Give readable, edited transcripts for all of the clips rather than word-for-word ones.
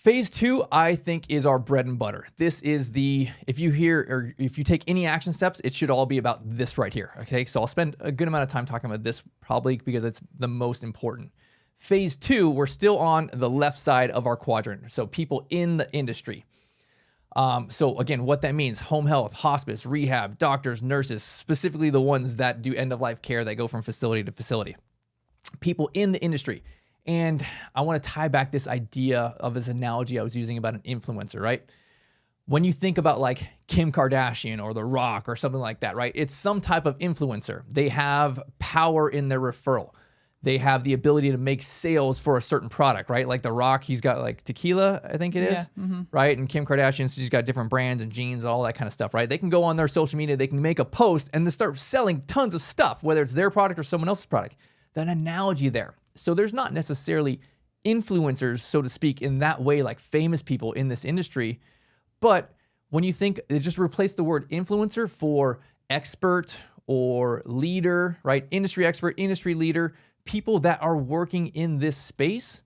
Phase 2, I think, is our bread and butter. This is if you take any action steps, it should all be about this right here. Okay. So I'll spend a good amount of time talking about this probably because it's the most important. Phase 2, we're still on the left side of our quadrant. So people in the industry. So again, what that means, home health, hospice, rehab, doctors, nurses, specifically the ones that do end-of-life care that go from facility to facility. People in the industry. And I want to tie back this idea of this analogy I was using about an influencer, right? When you think about like Kim Kardashian or The Rock or something like that, right? It's some type of influencer. They have power in their referral. They have the ability to make sales for a certain product, right? Like The Rock, he's got like tequila, I think it is, right? And Kim Kardashian, she's got different brands and jeans and all that kind of stuff, right? They can go on their social media, they can make a post and they start selling tons of stuff, whether it's their product or someone else's product. That analogy there. So there's not necessarily influencers, so to speak, in that way, like famous people in this industry. But when you think, just replace the word influencer for expert or leader, right? Industry expert, industry leader, people that are working in this space,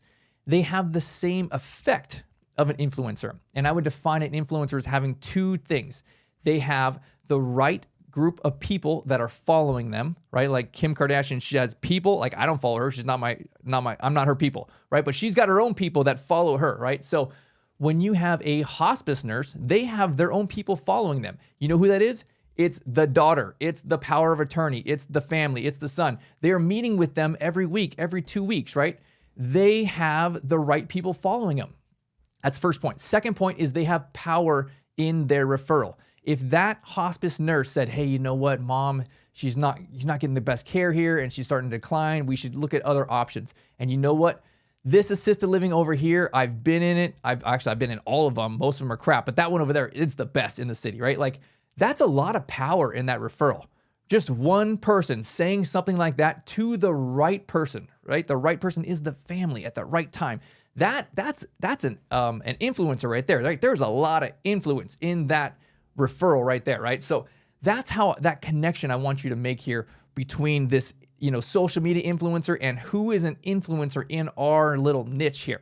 they have the same effect of an influencer. And I would define an influencer as having two things. They have the right group of people that are following them, right? Like Kim Kardashian, she has people, like I don't follow her. She's I'm not her people, right? But she's got her own people that follow her, right? So when you have a hospice nurse, they have their own people following them. You know who that is? It's the daughter. It's the power of attorney. It's the family. It's the son. They're meeting with them every week, every 2 weeks, right? They have the right people following them. That's first point. Second point is they have power in their referral. If that hospice nurse said, hey, you know what, mom, she's not getting the best care here and she's starting to decline, we should look at other options. And you know what? This assisted living over here, I've been in it. I've been in all of them. Most of them are crap, but that one over there, it's the best in the city, right? Like that's a lot of power in that referral. Just one person saying something like that to the right person, right? The right person is the family at the right time. That's an influencer right there. Right? There's a lot of influence in that referral right there, right? So that's how that connection I want you to make here between this, social media influencer and who is an influencer in our little niche here.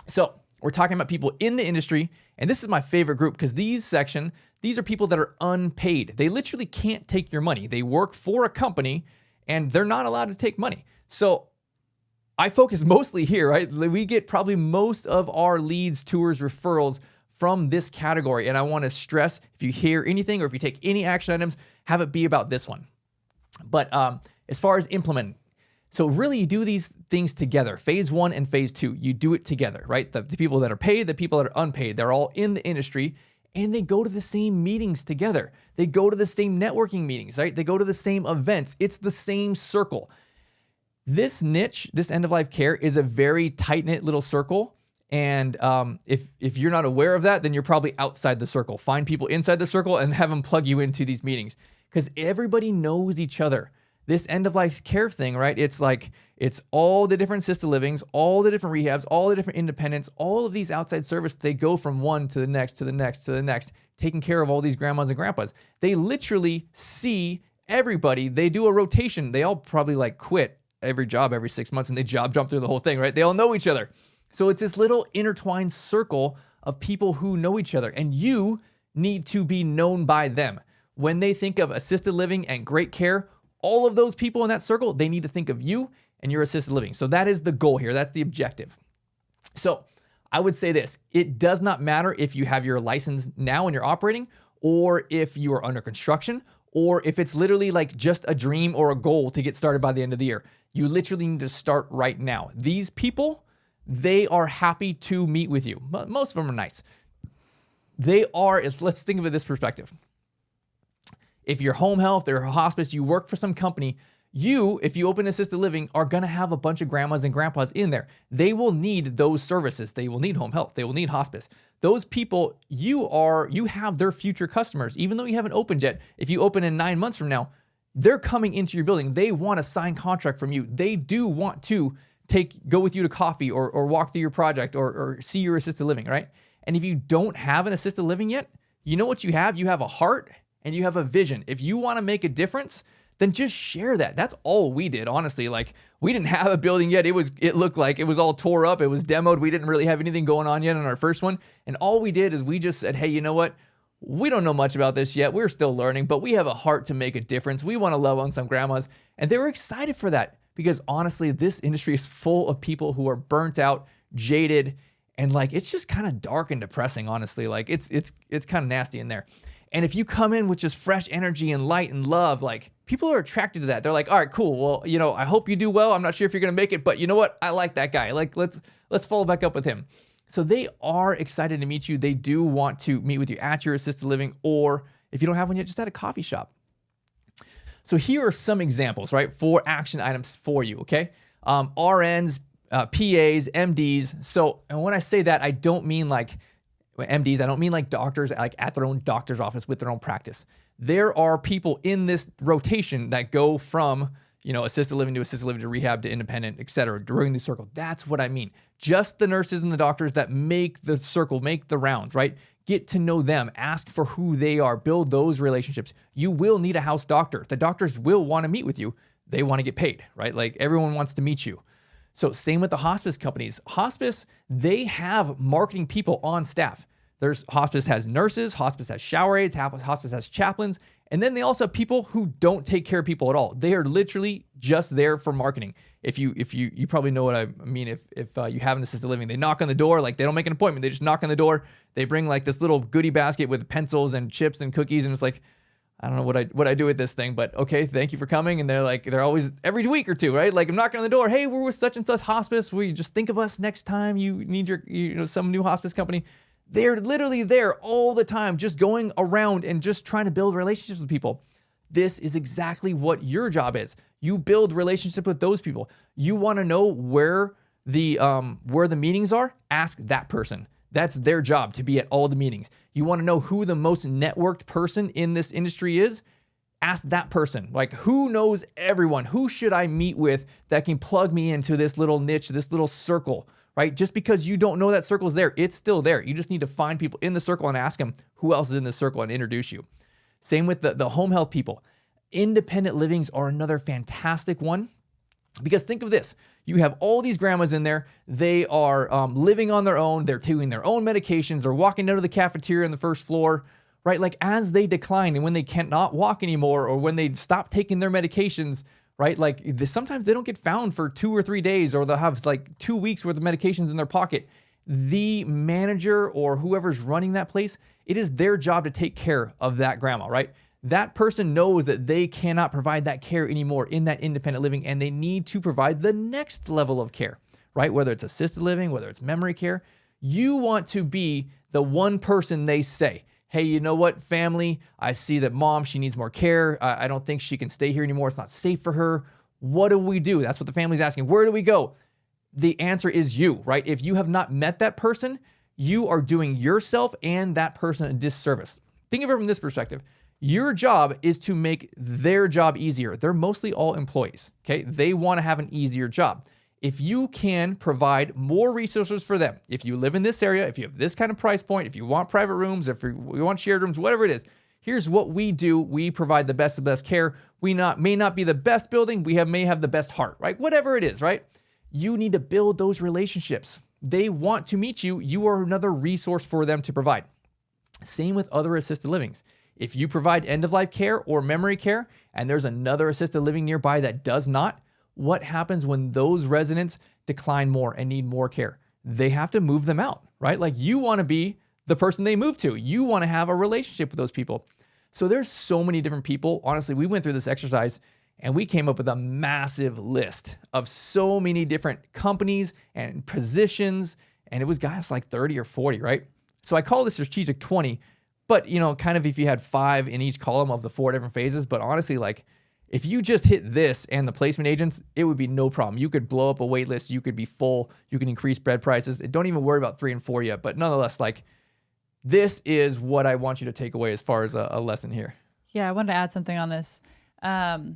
So we're talking about people in the industry, and this is my favorite group because these are people that are unpaid. They literally can't take your money. They work for a company and they're not allowed to take money. So I focus mostly here, right? We get probably most of our leads, tours, referrals from this category. And I want to stress, if you hear anything or if you take any action items, have it be about this one. But as far as implementing, so really you do these things together. Phase 1 and phase 2, you do it together, right? The people that are paid, the people that are unpaid, they're all in the industry and they go to the same meetings together. They go to the same networking meetings, right? They go to the same events. It's the same circle. This niche, this end-of-life care is a very tight-knit little circle. And if you're not aware of that, then you're probably outside the circle. Find people inside the circle and have them plug you into these meetings because everybody knows each other. This end-of-life care thing, right? It's all the different assisted livings, all the different rehabs, all the different independents, all of these outside service, they go from one to the next, to the next, to the next, taking care of all these grandmas and grandpas. They literally see everybody. They do a rotation. They all probably like quit every job every 6 months and they job jump through the whole thing, right? They all know each other. So it's this little intertwined circle of people who know each other, and you need to be known by them. When they think of assisted living and great care, all of those people in that circle, they need to think of you and your assisted living. So that is the goal here. That's the objective. So I would say this, it does not matter if you have your license now and you're operating, or if you are under construction, or if it's literally like just a dream or a goal to get started by the end of the year. You literally need to start right now. These people, they are happy to meet with you. Most of them are nice. Let's think of it this perspective. If you're home health or hospice, you work for some company, if you open assisted living, are going to have a bunch of grandmas and grandpas in there. They will need those services. They will need home health. They will need hospice. Those people, you have their future customers. Even though you haven't opened yet, if you open in 9 months from now, they're coming into your building. They want a signed contract from you. They do want to go with you to coffee or walk through your project or see your assisted living, right? And if you don't have an assisted living yet, you know what you have? You have a heart and you have a vision. If you want to make a difference, then just share that. That's all we did, honestly. Like, we didn't have a building yet. It looked like it was all tore up. It was demoed. We didn't really have anything going on yet on our first one. And all we did is we just said, hey, you know what? We don't know much about this yet. We're still learning, but we have a heart to make a difference. We want to love on some grandmas. And they were excited for that because honestly, this industry is full of people who are burnt out, jaded, and like, it's just kind of dark and depressing, honestly. Like, it's kind of nasty in there. And if you come in with just fresh energy and light and love, like, people are attracted to that. They're like, all right, cool. Well, you know, I hope you do well. I'm not sure if you're going to make it, but you know what? I like that guy. Like, let's follow back up with him. So they are excited to meet you. They do want to meet with you at your assisted living, or if you don't have one yet, just at a coffee shop. So here are some examples, right, for action items for you, okay? RNs, PAs, MDs. So, and when I say that, I don't mean like MDs. I don't mean like doctors, like at their own doctor's office with their own practice. There are people in this rotation that go from, you know, assisted living to rehab to independent, et cetera, during the circle. That's what I mean. Just the nurses and the doctors that make the circle, make the rounds, right? Get to know them, ask for who they are, build those relationships. You will need a house doctor. The doctors will want to meet with you. They want to get paid, right? Like, everyone wants to meet you. So same with the hospice companies. Hospice, they have marketing people on staff. Hospice has nurses, hospice has shower aides, hospice has chaplains, and then they also have people who don't take care of people at all. They are literally just there for marketing. If you probably know what I mean. If you have an assisted living, they knock on the door, like, they don't make an appointment. They just knock on the door. They bring like this little goodie basket with pencils and chips and cookies, and it's like, I don't know what I do with this thing, but okay, thank you for coming. And they're always every week or two, right? Like, I'm knocking on the door. Hey, we're with such and such hospice. Will you just think of us next time you need some new hospice company? They're literally there all the time, just going around and just trying to build relationships with people. This is exactly what your job is. You build relationships with those people. You want to know where the meetings are? Ask that person. That's their job, to be at all the meetings. You want to know who the most networked person in this industry is? Ask that person. Like, who knows everyone? Who should I meet with that can plug me into this little niche, this little circle, right? Just because you don't know that circle is there, it's still there. You just need to find people in the circle and ask them who else is in this circle and introduce you. Same with the home health people. Independent livings are another fantastic one, because think of this. You have all these grandmas in there. They are living on their own. They're taking their own medications. They're walking down to the cafeteria on the first floor, right? Like, as they decline and when they cannot walk anymore, or when they stop taking their medications, right? Like, sometimes they don't get found for 2 or 3 days, or they'll have like 2 weeks worth of medications in their pocket. The manager or whoever's running that place, it is their job to take care of that grandma, right? That person knows that they cannot provide that care anymore in that independent living, and they need to provide the next level of care, right? Whether it's assisted living, whether it's memory care, you want to be the one person they say, hey, you know what, family, I see that mom, she needs more care. I don't think she can stay here anymore. It's not safe for her. What do we do? That's what the family's asking. Where do we go? The answer is you, right? If you have not met that person, you are doing yourself and that person a disservice. Think of it from this perspective. Your job is to make their job easier. They're mostly all employees, okay? They want to have an easier job. If you can provide more resources for them, if you live in this area, if you have this kind of price point, if you want private rooms, if you want shared rooms, whatever it is, here's what we do. We provide the best of best care. We may not be the best building. We may have the best heart, right? Whatever it is, right? You need to build those relationships. They want to meet you. You are another resource for them to provide. Same with other assisted livings. If you provide end-of-life care or memory care, and there's another assisted living nearby that does not, what happens when those residents decline more and need more care? They have to move them out, right? Like, you want to be the person they move to. You want to have a relationship with those people. So there's so many different people. Honestly, we went through this exercise and we came up with a massive list of so many different companies and positions, and it was guys like 30 or 40, right? So I call this strategic 20, but kind of if you had 5 in each column of the 4 different phases. But honestly, like, if you just hit this and the placement agents, it would be no problem. You could blow up a wait list. You could be full. You can increase bed prices. Don't even worry about 3 and 4 yet. But nonetheless, like, this is what I want you to take away as far as a lesson here. Yeah, I wanted to add something on this. I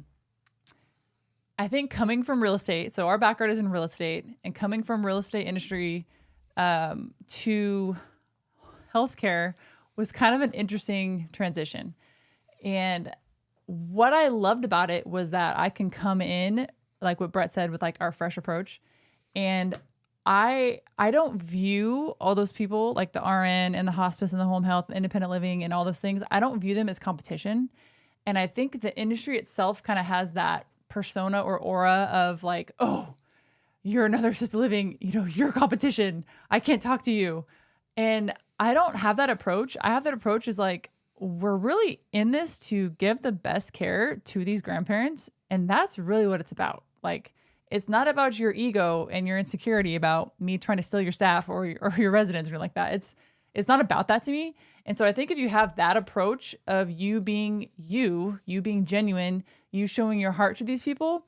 think coming from real estate, so our background is in real estate, and coming from real estate industry to healthcare was kind of an interesting transition. And what I loved about it was that I can come in, like what Brett said, with like our fresh approach. And I don't view all those people like the RN and the hospice and the home health, independent living and all those things. I don't view them as competition. And I think the industry itself kind of has that persona or aura of like, oh, you're another assisted living, you're competition. I can't talk to you. And I don't have that approach. I have that approach is like, we're really in this to give the best care to these grandparents. And that's really what it's about. Like, it's not about your ego and your insecurity about me trying to steal your staff or your residents or anything like that. It's not about that to me. And so I think if you have that approach of you being genuine, you showing your heart to these people,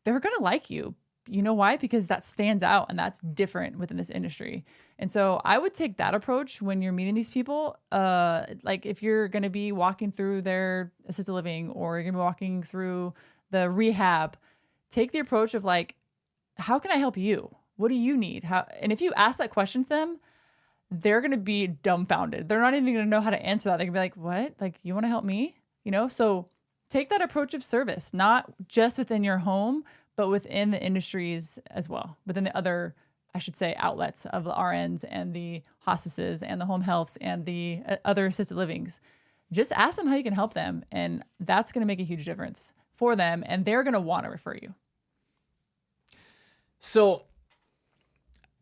they're going to like you. You know why? Because that stands out and that's different within this industry. And so I would take that approach when you're meeting these people. Like if you're going to be walking through their assisted living or you're going to be walking through the rehab, take the approach of like, how can I help you? What do you need? And if you ask that question to them, they're going to be dumbfounded. They're not even going to know how to answer that. They're going to be like, what? Like, you want to help me? So take that approach of service, not just within your home, but within the industries as well, within the other, I should say, outlets of the RNs and the hospices and the home healths and the other assisted livings. Just ask them how you can help them. And that's going to make a huge difference for them. And they're going to want to refer you. So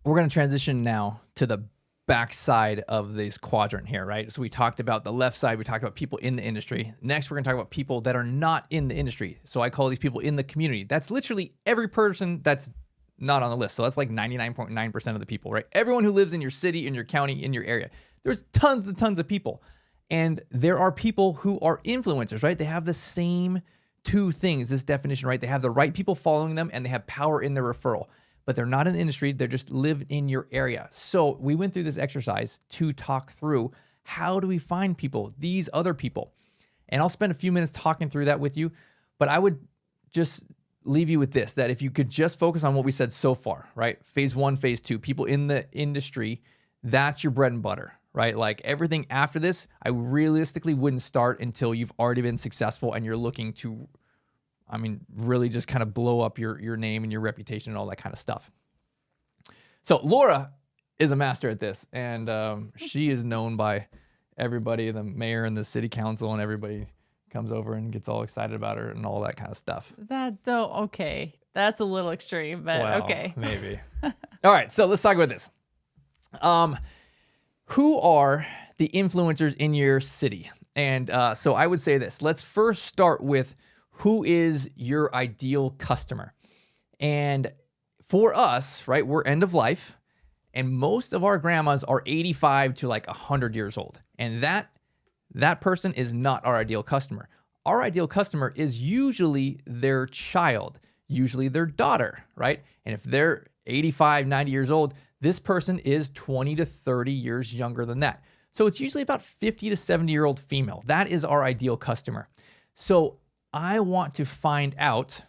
we're going to transition now to the backside of this quadrant here, right? So we talked about the left side. We talked about people in the industry. Next, we're going to talk about people that are not in the industry. So I call these people in the community. That's literally every person that's not on the list. So that's like 99.9% of the people, right? Everyone who lives in your city, in your county, in your area. There's tons and tons of people. And there are people who are influencers, right? They have the same two things, this definition, right? They have the right people following them and they have power in their referral. But they're not in the industry. They're just live in your area. So we went through this exercise to talk through how do we find people, these other people. And I'll spend a few minutes talking through that with you. But I would just leave you with this, that if you could just focus on what we said so far, right? Phase 1, phase 2, people in the industry, that's your bread and butter, right? Like everything after this, I realistically wouldn't start until you've already been successful and you're looking to really just kind of blow up your name and your reputation and all that kind of stuff. So Laura is a master at this, and she is known by everybody, the mayor and the city council, and everybody comes over and gets all excited about her and all that kind of stuff. Okay. That's a little extreme, but well, okay. Maybe. All right, so let's talk about this. Who are the influencers in your city? And so I would say this. Let's first start with who is your ideal customer? And for us, right, we're end of life, and most of our grandmas are 85 to like 100 years old. And that person is not our ideal customer. Our ideal customer is usually their child, usually their daughter, right? And if they're 85, 90 years old, this person is 20 to 30 years younger than that. So it's usually about 50 to 70-year-old female. That is our ideal customer. So I want to find out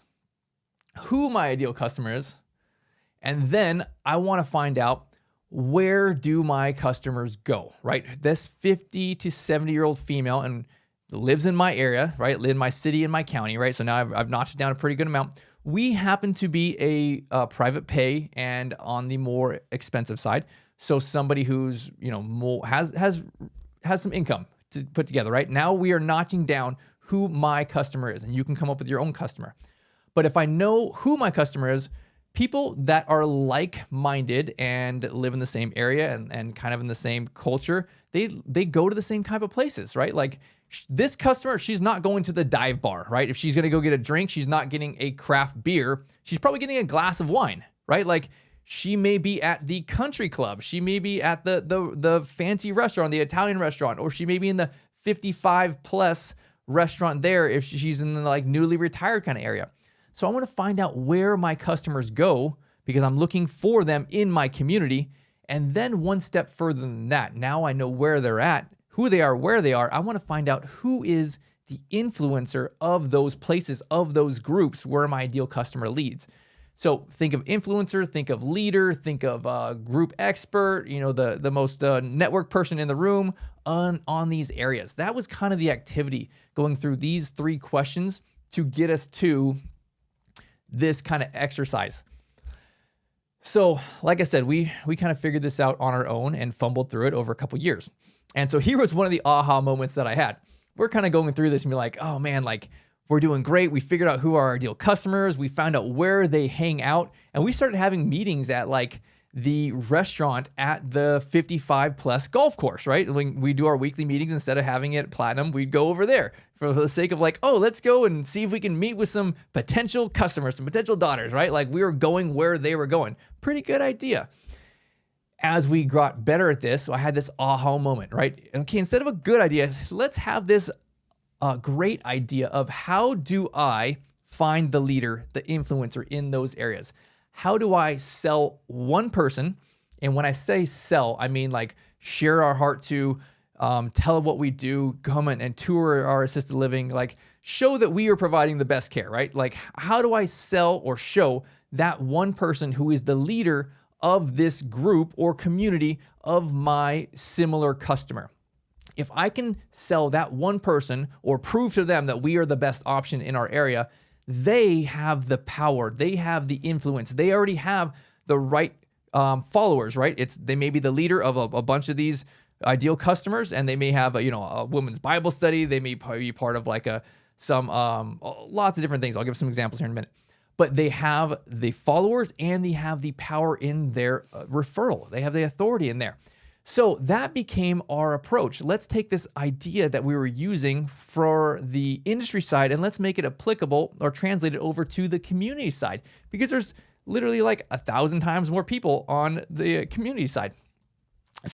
who my ideal customer is, and then I want to find out where do my customers go, right? This 50 to 70-year-old female and lives in my area, right? Live in my city and my county, right? So now I've notched it down a pretty good amount. We happen to be a private pay and on the more expensive side. So somebody who's, more has some income to put together, right? Now we are notching down who my customer is, and you can come up with your own customer. But if I know who my customer is, people that are like-minded and live in the same area and kind of in the same culture, they go to the same type of places, right? Like this customer, she's not going to the dive bar, right? If she's going to go get a drink, she's not getting a craft beer. She's probably getting a glass of wine, right? Like she may be at the country club. She may be at the fancy restaurant, the Italian restaurant, or she may be in the 55 plus restaurant there if she's in the like newly retired kind of area. So I want to find out where my customers go because I'm looking for them in my community. And then one step further than that, now I know where they're at, who they are, where they are. I want to find out who is the influencer of those places, of those groups where my ideal customer leads. So think of influencer, think of leader, think of group expert, the most network person in the room on these areas. That was kind of the activity going through these 3 questions to get us to this kind of exercise. So like I said, we kind of figured this out on our own and fumbled through it over a couple years. And so here was one of the aha moments that I had. We're kind of going through this and be like, oh man, like we're doing great. We figured out who are our ideal customers. We found out where they hang out. And we started having meetings at like the restaurant at the 55 plus golf course, right? When we do our weekly meetings, instead of having it Platinum, we'd go over there for the sake of like, oh, let's go and see if we can meet with some potential customers, some potential daughters, right? Like we were going where they were going. Pretty good idea. As we got better at this, so I had this aha moment, right? Okay, instead of a good idea, let's have this great idea of how do I find the leader, the influencer in those areas? How do I sell one person? And when I say sell, I mean like share our heart to, tell what we do, come in and tour our assisted living, like show that we are providing the best care, right? Like how do I sell or show that one person who is the leader of this group or community of my similar customer? If I can sell that one person or prove to them that we are the best option in our area, they have the power, they have the influence, they already have the right followers, right? They may be the leader of a bunch of these ideal customers, and they may have a women's Bible study. They may be part of like lots of different things. I'll give some examples here in a minute. But they have the followers and they have the power in their referral. They have the authority in there. So that became our approach. Let's take this idea that we were using for the industry side and let's make it applicable or translate it over to the community side, because there's literally like 1,000 times more people on the community side.